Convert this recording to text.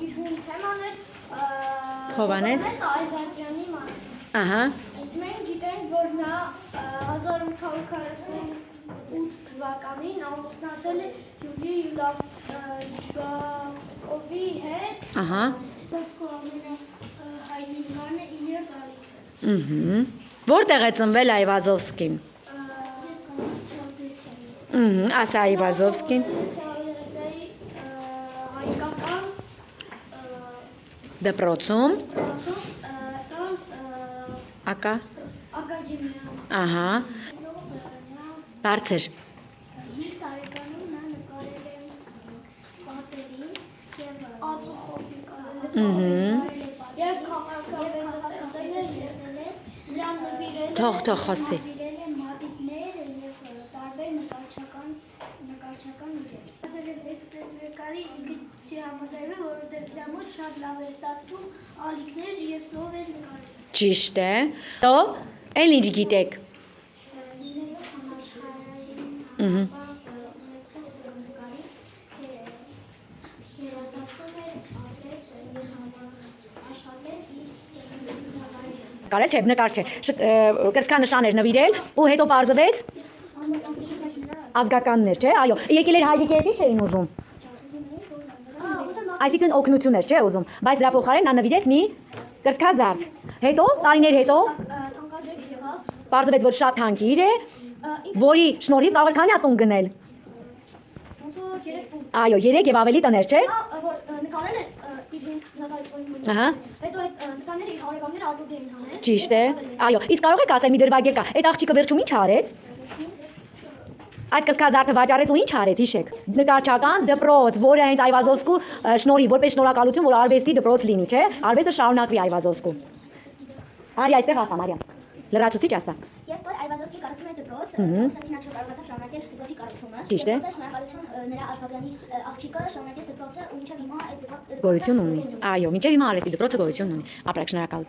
իր հում թեման էր Հովհաննես Այզազյանի մասին։ Ահա։ Մենք գիտենք, որ նա 1848 թվականին ամուսնացել է Յուլիա Յուլակովի հետ։ Ահա։ Սոսկո ամենահայտնի նկարն է Իլյա Դալիքը։ Որտեղ է ծնվել Այվազովսկին։ Ես կանեմ Ասա Այվազովսկին։ Թեոդոսիայի հայկական Դպրոցում։ Ակա։ Ակադեմիա։ Ահա։ Բարձր։ 5 տարեկանում նա նկարել է պատերին և ածուխով և քաղաքավետը տեսել է, նրան նվիրել Թող խոսի։ մատիտներ և տարբեր նկարչական իրեր։ Նկարի ինգիծի համաձայնվել, որովհետև դրա մոտ շատ լավ էր ստացվում ալիքներ և ծով էր նկարել։ Ճիշտ է։ Տո, էլ ինչ գիտեք։ Կարել չէ, նկար չէ, կրծքանշան էր նվիրել ու հետո պարզվեց ազգականներ, չէ, այո, եկել էր հայրիկի հետ ինչ էին ուզում, այսինքն օգնություն էր, չէ, ուզում, բայց դրա փոխարեն նա նվիրեց մի կրծքազարդ, հետո, տարիներ հետո, պարզվեց, որ շատ թանկիր է, որի շնորհիվ կարող էր քանի հատ տուն գնել, այո, 3 և ավելի տներ, չէ, Հետո այդ նկարները իր հարևանները ալբոմ էին հանել։ Ճիշտ է, այո, իսկ կարող եք ասել մի դրվագ եկա, այդ աղջիկը վերջում ինչ արեց, այդ կրծքազարդը վաճառեց ու ինչ արեց, հիշեք, նկարչական դպրոց, որը հենց Այվազովսկու շնորհիվ, որպես շնորհակալություն, որ արվեստի դպրոց լինի, չէ, արվեստը շարունակվի Այվազովսկու։ Արի այստեղ ասա, Մարիամ, լրացուցիչ ասա։ Երբ որ Այվազովսկի կառուցում էր դպրոց, Կոնստանտինը չկարողացավ շարունակել դպրոցի կառուցումը։ Ճիշտ է։ Շնորհակալություն նրա ազգագրանի աղջիկը շարունակեց դպրոցը ու մինչև հիմա այդ դպրոցը Գոյություն ունի, այո, մինչև հիմա արվեստի դպրոցը գոյություն ունի, ապրեք, շնորհակալ